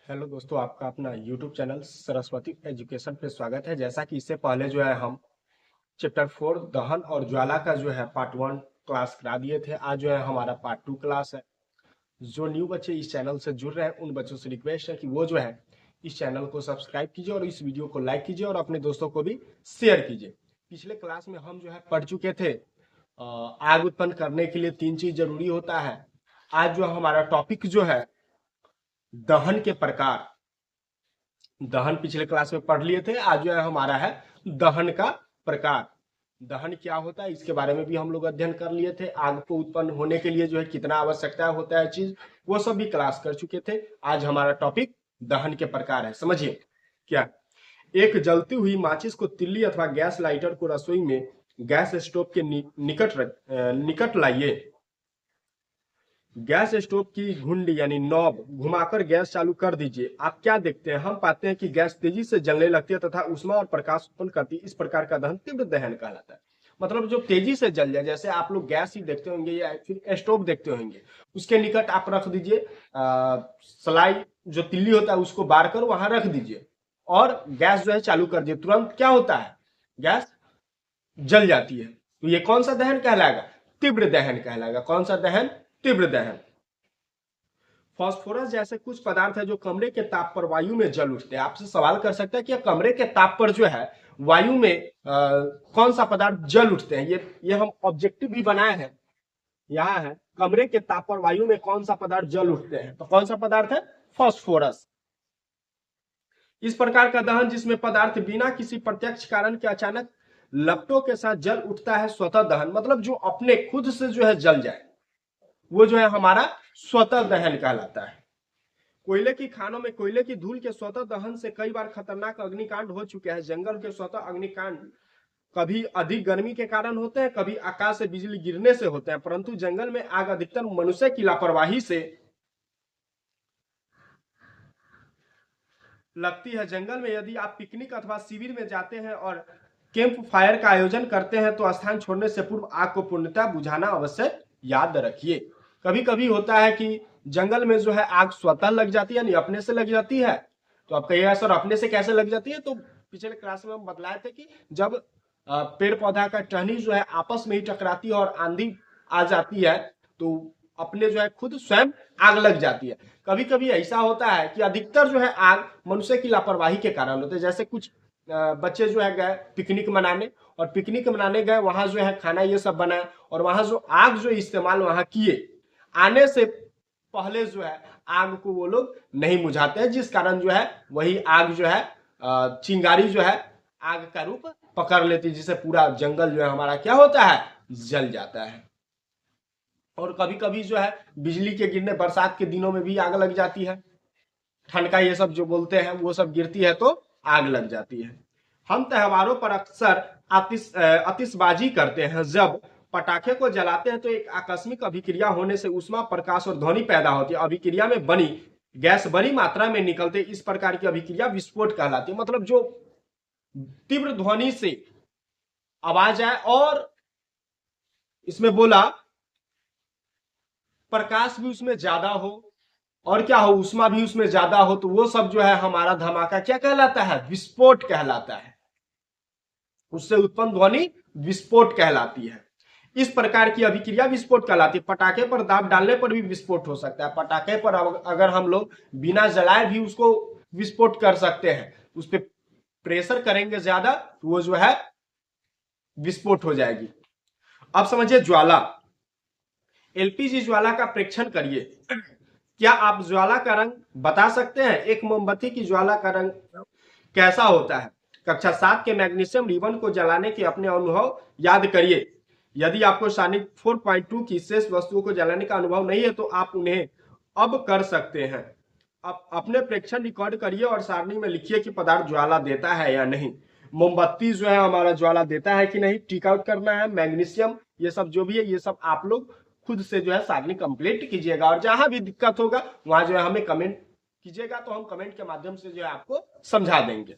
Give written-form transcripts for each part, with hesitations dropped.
Hello दोस्तों, आपका अपना यूट्यूब चैनल सरस्वती एजुकेशन पे स्वागत है। जैसा कि इससे पहले जो है हम चैप्टर 4 दहन और ज्वाला का जो है पार्ट 1 क्लास करा दिए थे। आज जो है हमारा पार्ट 2 क्लास है। जो न्यू बच्चे इस चैनल से जुड़ रहे हैं उन बच्चों से रिक्वेस्ट है कि वो जो है इस चैनल को सब्सक्राइब कीजिए और इस वीडियो को लाइक कीजिए और अपने दोस्तों को भी शेयर कीजिए। पिछले क्लास में हम जो है पढ़ चुके थे आग उत्पन्न करने के लिए 3 चीज जरूरी होता है। आज जो हमारा टॉपिक जो है दहन के प्रकार, दहन पिछले क्लास में पढ़ लिए थे। आज जो है हमारा है दहन का प्रकार। दहन क्या होता है इसके बारे में भी हम लोग अध्ययन कर लिए थे। आग को उत्पन्न होने के लिए जो है कितना आवश्यकता होता है चीज, वो सब भी क्लास कर चुके थे। आज हमारा टॉपिक दहन के प्रकार है। समझिए क्या, एक जलती हुई माचिस को तिल्ली अथवा गैस लाइटर को रसोई में गैस स्टोव के निकट लाइए। गैस स्टोव की घुंडी यानी नॉब घुमाकर गैस चालू कर दीजिए। आप क्या देखते हैं? हम पाते हैं कि गैस तेजी से जलने लगती है तथा ऊष्मा और प्रकाश उत्पन्न करती है। इस प्रकार का दहन तीव्र दहन कहलाता है। मतलब जो तेजी से जल जाए, जैसे आप लोग गैस ही देखते होंगे या फिर स्टोव देखते होंगे, उसके निकट आप रख दीजिए सलाई, जो तिल्ली होता है उसको बार कर वहां रख दीजिए और गैस जो है चालू कर दिए। तुरंत क्या होता है? गैस जल जाती है। तो ये कौन सा दहन कहलाएगा? तीव्र दहन कहलाएगा। कौन सा दहन? तीव्र दहन। फास्फोरस जैसे कुछ पदार्थ है जो कमरे के ताप पर वायु में जल उठते हैं। आपसे सवाल कर सकता है कि कमरे के ताप पर जो है वायु में कौन सा पदार्थ जल उठते हैं। ये हम ऑब्जेक्टिव भी बनाए हैं। यहाँ है कमरे के ताप पर वायु में कौन सा पदार्थ जल उठते हैं, तो कौन सा पदार्थ है? फास्फोरस। इस प्रकार का दहन जिसमें पदार्थ बिना किसी प्रत्यक्ष कारण के अचानक लपटों के साथ जल उठता है स्वतः दहन। मतलब जो अपने खुद से जो है जल जाए, वो जो है हमारा स्वतः दहन कहलाता है। कोयले की खानों में कोयले की धूल के स्वतः दहन से कई बार खतरनाक अग्निकांड हो चुके हैं। जंगल के स्वतः अग्निकांड कभी अधिक गर्मी के कारण होते हैं, कभी आकाश से बिजली गिरने से होते हैं, परंतु जंगल में आग अधिकतर मनुष्य की लापरवाही से लगती है। जंगल में यदि आप पिकनिक अथवा शिविर में जाते हैं और कैंप फायर का आयोजन करते हैं तो स्थान छोड़ने से पूर्व आग को पूर्णतः बुझाना अवश्य याद रखिए। कभी कभी होता है कि जंगल में जो है आग स्वतः लग जाती है, यानी अपने से लग जाती है। तो आप कहिएगा सर अपने से कैसे लग जाती है? तो पिछले क्लास में हम बतलाए थे कि जब पेड़ पौधा का टहनी जो है आपस में ही टकराती है और आंधी आ जाती है तो अपने जो है खुद स्वयं आग लग जाती है। कभी कभी ऐसा होता है कि अधिकतर जो है आग मनुष्य की लापरवाही के कारण होते हैं। जैसे कुछ बच्चे जो है गए पिकनिक मनाने और पिकनिक मनाने गए, वहां जो है खाना ये सब बनाया और वहां जो आग जो इस्तेमाल वहां किए, आने से पहले जो है आग को वो लोग नहीं बुझाते हैं, जिस कारण जो है वही आग जो है चिंगारी जो है आग का रूप पकड़ लेती है, जिससे पूरा जंगल जो है हमारा क्या होता है? जल जाता है। और कभी कभी जो है बिजली के गिरने, बरसात के दिनों में भी आग लग जाती है। ठनका ये सब जो बोलते हैं वो सब गिरती है तो आग लग जाती है। हम त्योहारों पर अक्सर आतिशबाजी करते हैं। जब पटाखे को जलाते हैं तो एक आकस्मिक अभिक्रिया होने से ऊष्मा, प्रकाश और ध्वनि पैदा होती है। अभिक्रिया में बनी गैस बड़ी मात्रा में निकलते, इस प्रकार की अभिक्रिया विस्फोट कहलाती है। मतलब जो तीव्र ध्वनि से आवाज आए और इसमें बोला प्रकाश भी उसमें ज्यादा हो और क्या हो, ऊष्मा भी उसमें ज्यादा हो, तो वो सब जो है हमारा धमाका क्या कहलाता है? विस्फोट कहलाता है। उससे उत्पन्न ध्वनि विस्फोट कहलाती है। इस प्रकार की अभिक्रिया विस्फोट कहलाती है। पटाखे पर दाब डालने पर भी विस्फोट हो सकता है। पटाखे पर अगर हम लोग बिना जलाए भी उसको विस्फोट कर सकते हैं, उस पर प्रेशर करेंगे ज्यादा तो वो जो है विस्फोट हो जाएगी। अब समझिए ज्वाला। एलपीजी ज्वाला का प्रेक्षण करिए। क्या आप ज्वाला का रंग बता सकते हैं? एक मोमबत्ती की ज्वाला का रंग कैसा होता है? कक्षा 7 के मैग्नीशियम रिबन को जलाने के अपने अनुभव याद करिए। यदि आपको सारणी 4.2 की शेष वस्तुओं को जलाने का अनुभव नहीं है तो आप उन्हें अब कर सकते हैं। अब अपने प्रेक्षण रिकॉर्ड करिए और सारणी में लिखिए कि पदार्थ ज्वाला देता है या नहीं। मोमबत्ती जो है हमारा ज्वाला देता है कि नहीं, टिक आउट करना है। मैग्नीशियम ये सब जो भी है ये सब आप लोग खुद से जो है सारणी कंप्लीट कीजिएगा और जहां भी दिक्कत होगा वहां जो है हमें कमेंट कीजिएगा, तो हम कमेंट के माध्यम से जो है आपको समझा देंगे।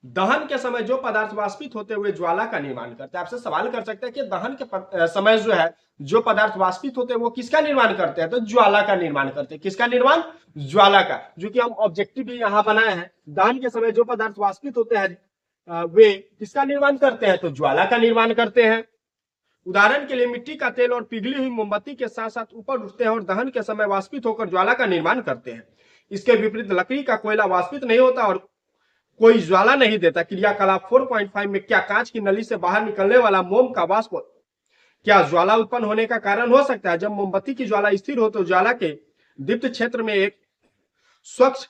दहन के समय जो पदार्थ वाष्पित होते हुए ज्वाला का निर्माण करते हैं। आपसे सवाल कर सकते हैं कि दहन के समय जो है जो पदार्थ वाष्पित होते हैं वो किसका निर्माण करते हैं, तो ज्वाला का निर्माण करते हैं। किसका निर्माण, ज्वाला का, जो कि हम ऑब्जेक्टिव भी यहां बनाए हैं। दहन के समय जो पदार्थ वाष्पित होते हैं वे किसका निर्माण करते हैं, तो ज्वाला का निर्माण करते हैं। उदाहरण के लिए मिट्टी का तेल और पिघली हुई मोमबत्ती के साथ साथ ऊपर उठते हैं और दहन के समय वाष्पित होकर ज्वाला का निर्माण करते हैं। इसके विपरीत लकड़ी का कोयला वाष्पित नहीं होता और कोई ज्वाला नहीं देता। क्रियाकलाप 4.5 में क्या कांच की नली से बाहर निकलने वाला मोम का वाष्प क्या ज्वाला उत्पन्न होने का कारण हो सकता है। जब मोमबत्ती की ज्वाला स्थिर हो तो ज्वाला के दीप्त क्षेत्र में एक स्वच्छ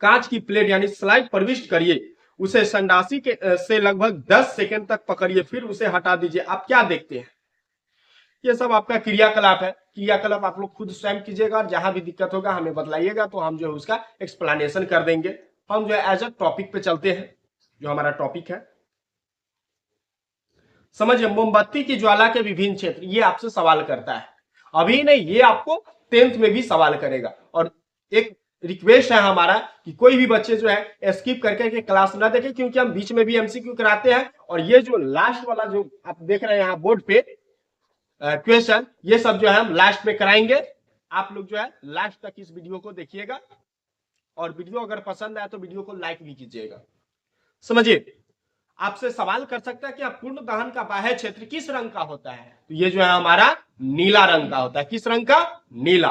कांच की प्लेट यानी स्लाइड प्रविष्ट करिए, उसे संडासी से लगभग 10 सेकंड तक पकड़िए, फिर उसे हटा दीजिए। आप क्या देखते हैं, ये सब आपका क्रियाकलाप है। क्रियाकलाप आप लोग खुद स्वयं कीजिएगा और जहां भी दिक्कत होगा हमें बतलाइएगा तो हम जो है उसका एक्सप्लेनेशन कर देंगे। हम जो है एज अ टॉपिक पे चलते हैं, जो हमारा टॉपिक है समझिए मोमबत्ती की ज्वाला के विभिन्न क्षेत्र। ये आपसे सवाल करता है, अभी नहीं, ये आपको 10th में भी सवाल करेगा। और एक रिक्वेस्ट है हमारा कि कोई भी बच्चे जो है स्किप करके के क्लास ना देखें, क्योंकि हम बीच में भी एमसीक्यू कराते हैं। और ये जो लास्ट वाला जो आप देख रहे हैं यहाँ बोर्ड पे क्वेश्चन, ये सब जो है हम लास्ट में कराएंगे। आप लोग जो है लास्ट तक इस वीडियो को देखिएगा और वीडियो अगर पसंद आए तो वीडियो को लाइक भी कीजिएगा। समझिए आपसे सवाल कर सकता है कि पूर्ण दहन का बाह्य क्षेत्र किस रंग का होता है, तो ये जो है हमारा नीला रंग का होता है। किस रंग का, नीला।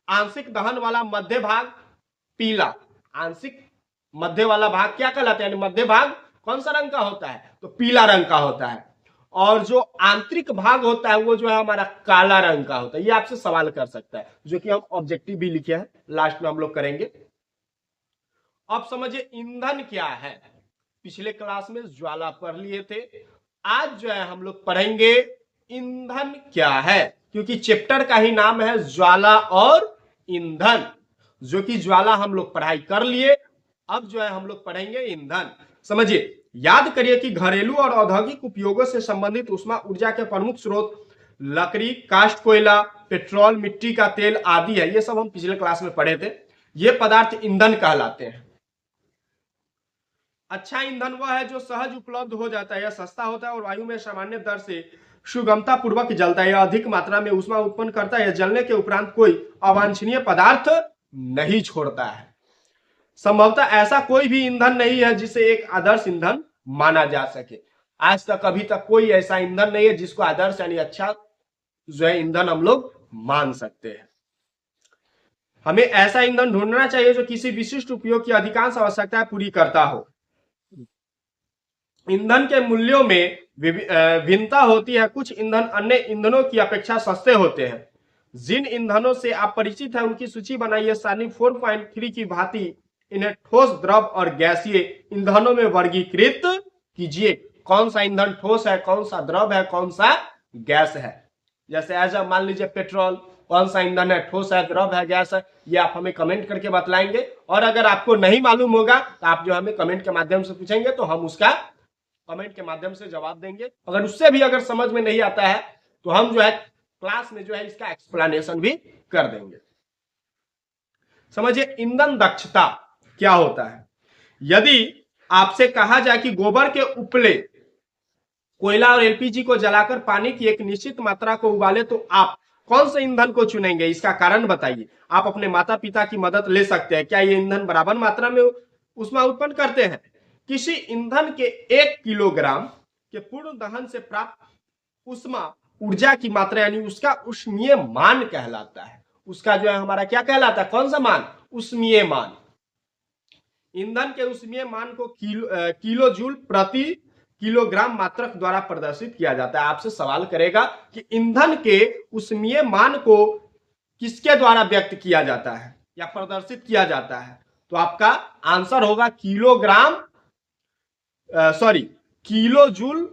आंशिक दहन वाला मध्य भाग पीला। आंशिक मध्य वाला भाग क्या कहलाता है, यानी मध्य भाग कौन सा रंग का होता है, तो पीला रंग का होता है। और जो आंतरिक भाग होता है वो जो है हमारा काला रंग का होता है। ये आपसे सवाल कर सकता है, जो कि हम ऑब्जेक्टिव भी लिखे हैं, लास्ट में हम लोग करेंगे। अब समझिए ईंधन क्या है। पिछले क्लास में ज्वाला पढ़ लिए थे, आज जो है हम लोग पढ़ेंगे ईंधन क्या है, क्योंकि चैप्टर का ही नाम है ज्वाला और ईंधन। जो कि ज्वाला हम लोग पढ़ाई कर लिए, अब जो है हम लोग पढ़ेंगे ईंधन। समझिए, याद करिए कि घरेलू और औद्योगिक उपयोगों से संबंधित ऊष्मा ऊर्जा के प्रमुख स्रोत लकड़ी, काष्ठ कोयला, पेट्रोल, मिट्टी का तेल आदि है। ये सब हम पिछले क्लास में पढ़े थे। ये पदार्थ ईंधन कहलाते हैं। अच्छा ईंधन वह है जो सहज उपलब्ध हो जाता है, यह सस्ता होता है और वायु में सामान्य दर से सुगमता पूर्वक जलता है। यह अधिक मात्रा में ऊष्मा उत्पन्न करता है। यह जलने के उपरांत कोई अवांछनीय पदार्थ नहीं छोड़ता है। संभवतः ऐसा कोई भी ईंधन नहीं है जिसे एक आदर्श ईंधन माना जा सके। आज तक अभी तक कोई ऐसा ईंधन नहीं है जिसको आदर्श यानी अच्छा जो है ईंधन हम लोग मान सकते हैं। हमें ऐसा ईंधन ढूंढना चाहिए जो किसी विशिष्ट उपयोग की अधिकांश आवश्यकताएं पूरी करता हो। ईंधन के मूल्यों में भिन्नता होती है। कुछ ईंधन अन्य ईंधनों की अपेक्षा सस्ते होते हैं। जिन ईंधनों से आप परिचित हैं उनकी सूची बनाइए। सारणी 4.3 की भांति इन्हें ठोस, द्रव और गैसीय ईंधनों में वर्गीकृत कीजिए। कौन सा ईंधन ठोस है, कौन सा द्रव है, कौन सा गैस है। जैसे ऐसा मान लीजिए पेट्रोल, कौन सा ईंधन है, ठोस है, द्रव है, गैस है, ये आप हमें कमेंट करके बतलाएंगे। और अगर आपको नहीं मालूम होगा तो आप जो हमें कमेंट के माध्यम से पूछेंगे तो हम उसका कमेंट के माध्यम से जवाब देंगे। अगर उससे भी अगर समझ में नहीं आता है तो हम जो है क्लास में जो है इसका एक्सप्लेनेशन भी कर देंगे। समझिए ईंधन दक्षता क्या होता है। यदि आपसे कहा जाए कि गोबर के उपले, कोयला और एलपीजी को जलाकर पानी की एक निश्चित मात्रा को उबाले तो आप कौन से ईंधन को चुनेंगे, इसका कारण बताइए। आप अपने माता पिता की मदद ले सकते हैं। क्या ये ईंधन बराबर मात्रा में ऊष्मा उत्पन्न करते हैं। किसी ईंधन के 1 किलोग्राम के पूर्ण दहन से प्राप्त ऊष्मा ऊर्जा की मात्रा यानी उसका ऊष्मीय मान कहलाता है। उसका जो है हमारा क्या कहलाता है, कौन सा मान, ऊष्मीय मान। ईंधन के ऊष्मीय मान को किलो जूल प्रति किलोग्राम मात्रक द्वारा प्रदर्शित किया जाता है। आपसे सवाल करेगा कि ईंधन के ऊष्मीय मान को किसके द्वारा व्यक्त किया जाता है या प्रदर्शित किया जाता है, तो आपका आंसर होगा किलो जूल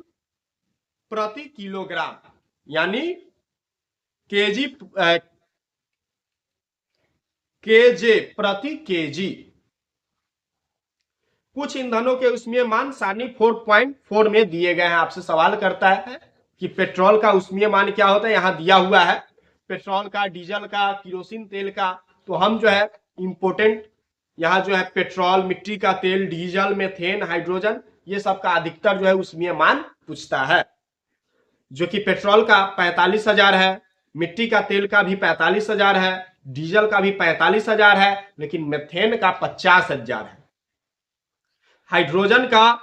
प्रति किलोग्राम, यानी केजे प्रति केजी। कुछ ईंधनों के ऊष्मीय मान सारणी 4.4 में दिए गए हैं। आपसे सवाल करता है कि पेट्रोल का ऊष्मीय मान क्या होता है, यहां दिया हुआ है पेट्रोल का, डीजल का, किरोसिन तेल का। तो हम जो है इंपोर्टेंट यहाँ जो है पेट्रोल, मिट्टी का तेल, डीजल, मीथेन, हाइड्रोजन, ये सब का अधिकतर जो है उसमें मान पूछता है, जो कि पेट्रोल का 45,000 है, मिट्टी का तेल का भी 45,000 है, डीजल का भी 45,000 है, लेकिन मीथेन का 50,000 है। हाइड्रोजन का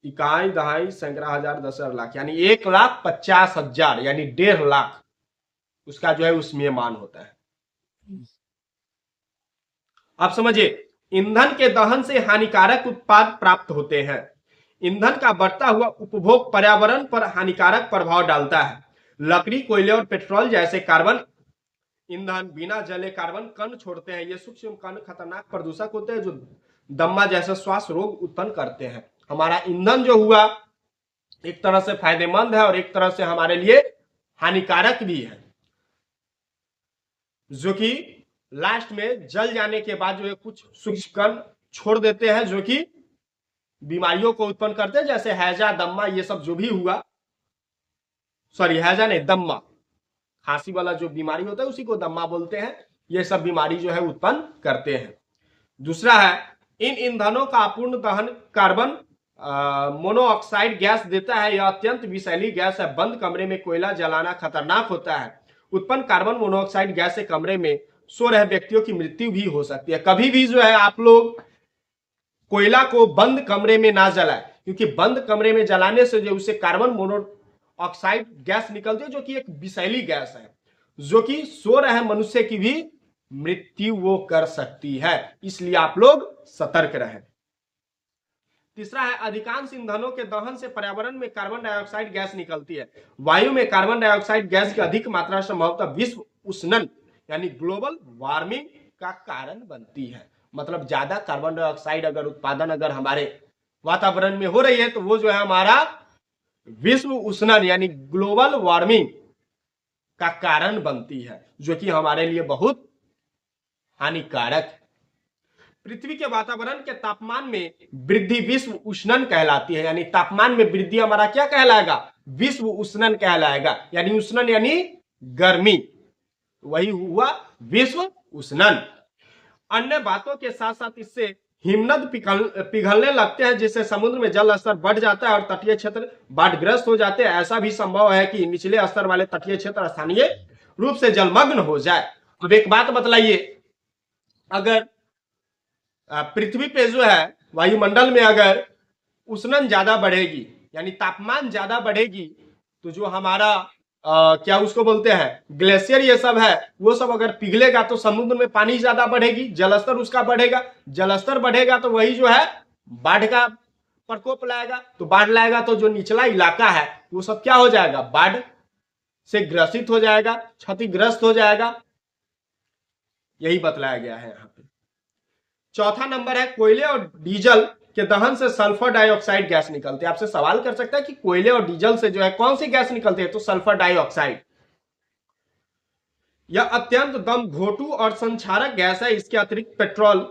इकाई, दहाई, सैकड़ा, हजार, 10,000, लाख, यानी 1,50,000 यानी 1.5 लाख उसका जो है उसमें मान होता है। आप समझिए, ईंधन के दहन से हानिकारक उत्पाद प्राप्त होते हैं। ईंधन का बढ़ता हुआ उपभोग पर्यावरण पर हानिकारक प्रभाव डालता है। लकड़ी, कोयले और पेट्रोल जैसे कार्बन ईंधन बिना जले कार्बन कण छोड़ते हैं। ये सूक्ष्म कण खतरनाक प्रदूषक होते हैं जो दम्मा जैसे श्वास रोग उत्पन्न करते हैं। हमारा ईंधन जो हुआ एक तरह से फायदेमंद है और एक तरह से हमारे लिए हानिकारक भी है, जो कि लास्ट में जल जाने के बाद जो है कुछ सूक्ष्म कण छोड़ देते हैं जो कि बीमारियों को उत्पन्न करते हैं, जैसे हैजा, दम्मा, ये सब जो भी हुआ, सॉरी हैजा नहीं, दम्मा, खांसी वाला जो बीमारी होता है उसी को दम्मा बोलते हैं। ये सब बीमारी जो है उत्पन्न करते हैं। दूसरा है, इन ईंधनों का अपूर्ण दहन कार्बन मोनोऑक्साइड गैस देता है। यह अत्यंत विषैली गैस है। बंद कमरे में कोयला जलाना खतरनाक होता है। उत्पन्न कार्बन मोनोऑक्साइड गैस से कमरे में सो रहे व्यक्तियों की मृत्यु भी हो सकती है। कभी भी जो है आप लोग कोयला को बंद कमरे में ना जलाएं, क्योंकि बंद कमरे में जलाने से जो उससे कार्बन मोनोऑक्साइड गैस निकलती है, जो कि एक विषैली गैस है, जो कि सो रहे मनुष्य की भी मृत्यु वो कर सकती है। इसलिए आप लोग सतर्क रहें। तीसरा है, अधिकांश ईंधनों के दहन से पर्यावरण में कार्बन डाइऑक्साइड गैस निकलती है। वायु में कार्बन डाइऑक्साइड गैस की अधिक मात्रा संभवतः विश्व उष्णन यानी ग्लोबल वार्मिंग का कारण बनती है। मतलब ज्यादा कार्बन डाइऑक्साइड अगर उत्पादन अगर हमारे वातावरण में हो रही है तो वो जो है हमारा विश्व उष्णन यानी ग्लोबल वार्मिंग का कारण बनती है, जो कि हमारे लिए बहुत हानिकारक है। पृथ्वी के वातावरण के तापमान में वृद्धि विश्व उष्णन कहलाती है। यानी तापमान में वृद्धि हमारा क्या कहलाएगा? विश्व उष्णन कहलाएगा। यानी उष्णन यानी गर्मी, वही हुआ विश्व उष्णन। अन्य बातों के साथ साथ इससे हिमनद पिघलने लगते हैं, जिससे समुद्र में जल स्तर बढ़ जाता है और तटीय क्षेत्र बाढ़ग्रस्त हो जाते हैं। ऐसा भी संभव है कि निचले स्तर वाले तटीय क्षेत्र स्थानीय रूप से जलमग्न हो जाए। अब एक बात बतलाइए, अगर पृथ्वी पे जो है वायुमंडल में अगर उष्णन ज्यादा बढ़ेगी यानी तापमान ज्यादा बढ़ेगी, तो जो हमारा क्या उसको बोलते हैं ग्लेशियर, ये सब है, वो सब अगर पिघलेगा तो समुद्र में पानी ज्यादा बढ़ेगी, जलस्तर उसका बढ़ेगा। जलस्तर बढ़ेगा तो वही जो है बाढ़ का प्रकोप लाएगा। तो बाढ़ लाएगा तो जो निचला इलाका है वो सब क्या हो जाएगा? बाढ़ से ग्रसित हो जाएगा, क्षतिग्रस्त हो जाएगा। यही बतलाया गया है यहाँ पे। चौथा नंबर है, कोयले और डीजल के दहन से सल्फर डाइऑक्साइड गैस निकलती है। आपसे सवाल कर सकता है कि कोयले और डीजल से जो है कौन सी गैस निकलती है? तो सल्फर डाइऑक्साइड। यह अत्यंत दम घोटू और संक्षारक गैस है। इसके अतिरिक्त पेट्रोल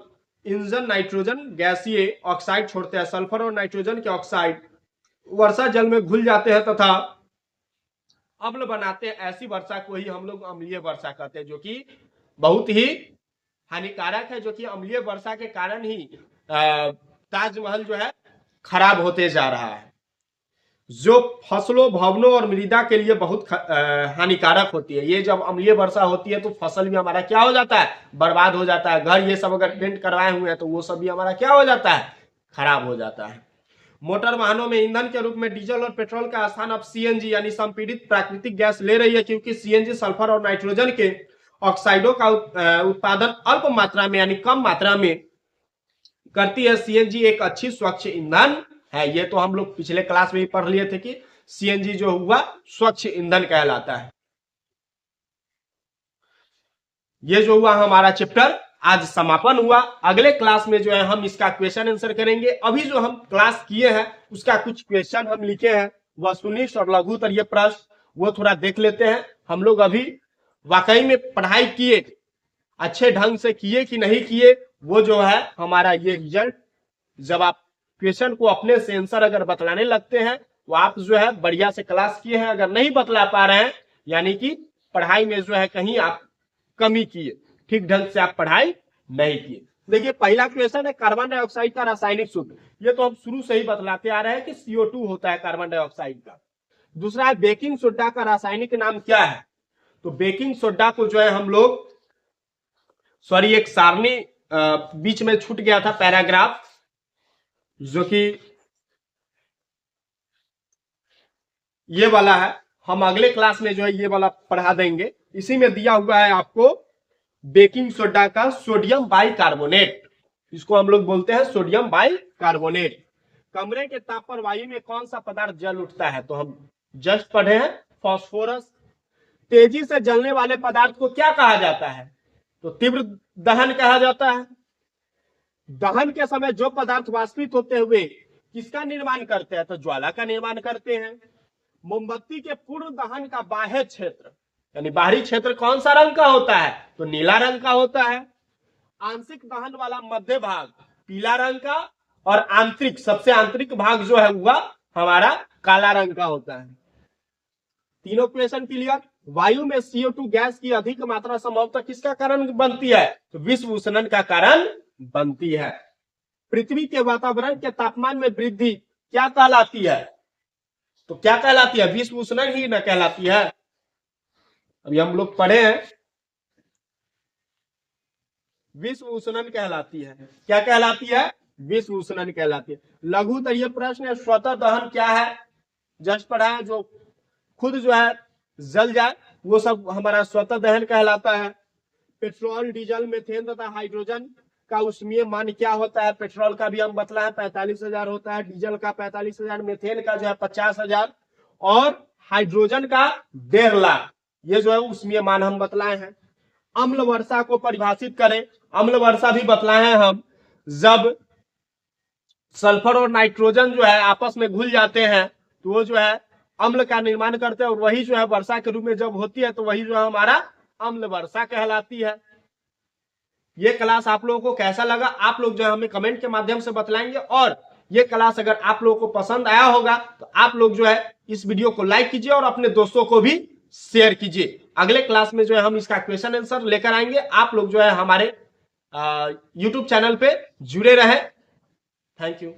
इंजन नाइट्रोजन गैसीय ऑक्साइड छोड़ते हैं। सल्फर और नाइट्रोजन के ऑक्साइड वर्षा जल में घुल जाते हैं तथा अम्ल बनाते हैं। ऐसी वर्षा को ही हम लोग अम्लीय वर्षा कहते हैं, जो कि बहुत ही हानिकारक है, जो कि अम्लीय वर्षा के कारण ही ताजमहल जो है खराब होते जा रहा है, जो फसलों, भवनों और मृदा के लिए बहुत हानिकारक होती है। ये जब अम्लीय वर्षा होती है तो फसल भी हमारा क्या हो जाता है? बर्बाद हो जाता है। घर ये सब अगर पेंट करवाए हुए हैं तो वो सब भी हमारा क्या हो जाता है? खराब हो जाता है। मोटर वाहनों में ईंधन के रूप में डीजल और पेट्रोल का स्थान अब सीएनजी यानी संपीड़ित प्राकृतिक गैस ले रही है, क्योंकि सीएनजी सल्फर और नाइट्रोजन के ऑक्साइडों का उत्पादन अल्प मात्रा में यानी कम मात्रा में करती है। सीएनजी एक अच्छी स्वच्छ ईंधन है। ये तो हम लोग पिछले क्लास में ही पढ़ लिए थे कि सीएनजी जो हुआ स्वच्छ ईंधन कहलाता है। ये जो हुआ हमारा चैप्टर आज समापन हुआ। अगले क्लास में जो है हम इसका क्वेश्चन आंसर करेंगे। अभी जो हम क्लास किए हैं उसका कुछ क्वेश्चन हम लिखे हैं, वस्तुनिष्ठ और लघुत्तरीय प्रश्न, वो थोड़ा देख लेते हैं। हम लोग अभी वाकई में पढ़ाई किए, अच्छे ढंग से किए कि नहीं किए, वो जो है हमारा ये रिजल्ट, जब आप क्वेश्चन को अपने से आंसर अगर बतलाने लगते हैं तो आप जो है बढ़िया से क्लास किए हैं। अगर नहीं बतला पा रहे हैं यानी कि पढ़ाई में जो है कहीं आप कमी किए, ठीक ढंग से आप पढ़ाई नहीं किए। देखिए पहला क्वेश्चन है कार्बन डाइऑक्साइड का रासायनिक सूत्र, ये तो हम शुरू से ही बतलाते आ रहे हैं कि CO2 होता है कार्बन डाइऑक्साइड का। दूसरा है बेकिंग सोडा का रासायनिक नाम क्या है, तो बेकिंग सोडा को जो है हम लोग, सॉरी एक सारणी बीच में छूट गया था पैराग्राफ, जो कि ये वाला है, हम अगले क्लास में जो है ये वाला पढ़ा देंगे। इसी में दिया हुआ है आपको बेकिंग सोडा का सोडियम बाइकार्बोनेट, इसको हम लोग बोलते हैं सोडियम बाइकार्बोनेट। कमरे के ताप पर वायु में कौन सा पदार्थ जल उठता है, तो हम जस्ट पढ़े हैं फास्फोरस। तेजी से जलने वाले पदार्थ को क्या कहा जाता है, तो तीव्र दहन कहा जाता है। दहन के समय जो पदार्थ वाष्पित होते हुए किसका निर्माण करते हैं, तो ज्वाला का निर्माण करते हैं। मोमबत्ती के पूर्ण दहन का बाह्य क्षेत्र यानी बाहरी क्षेत्र कौन सा रंग का होता है, तो नीला रंग का होता है। आंशिक दहन वाला मध्य भाग पीला रंग का, और आंतरिक सबसे आंतरिक भाग जो है वह हमारा काला रंग का होता है। तीनों क्वेश्चन क्लियर। वायु में CO2 गैस की अधिक मात्रा संभवतः किसका कारण बनती है, तो विश्व उष्णन का कारण बनती है। पृथ्वी के वातावरण के तापमान में वृद्धि क्या कहलाती है, तो क्या कहलाती है, विश्व उष्णन ही न कहलाती है। अभी हम लोग पढ़े हैं, विश्व उष्णन कहलाती है। क्या कहलाती है, विश्व उष्णन कहलाती है। लघु तरीय प्रश्न है, स्वतः दहन क्या है, जस्ट पढ़ा है, जो खुद जो है जल जाए वो सब हमारा स्वतः दहन कहलाता है। पेट्रोल, डीजल, मीथेन तथा हाइड्रोजन का ऊष्मीय मान क्या होता है, पेट्रोल का भी हम बतला है 45,000 होता है, डीजल का 45,000, मीथेन का जो है 50,000 और हाइड्रोजन का 1.5 लाख, ये जो है ऊष्मीय मान हम बतलाए हैं। अम्ल वर्षा को परिभाषित करें, अम्ल वर्षा भी बतलाए हैं हम, जब सल्फर और नाइट्रोजन जो है आपस में घुल जाते हैं तो वो जो है अम्ल का निर्माण करते हैं, और वही जो है वर्षा के रूप में जब होती है तो वही जो है हमारा अम्ल वर्षा कहलाती है। ये क्लास आप लोगों को कैसा लगा, आप लोग जो है हमें कमेंट के माध्यम से बतलाएंगे, और ये क्लास अगर आप लोगों को पसंद आया होगा तो आप लोग जो है इस वीडियो को लाइक कीजिए और अपने दोस्तों को भी शेयर कीजिए। अगले क्लास में जो है हम इसका क्वेश्चन आंसर लेकर आएंगे। आप लोग जो है हमारे YouTube चैनल पे जुड़े रहे। Thank you.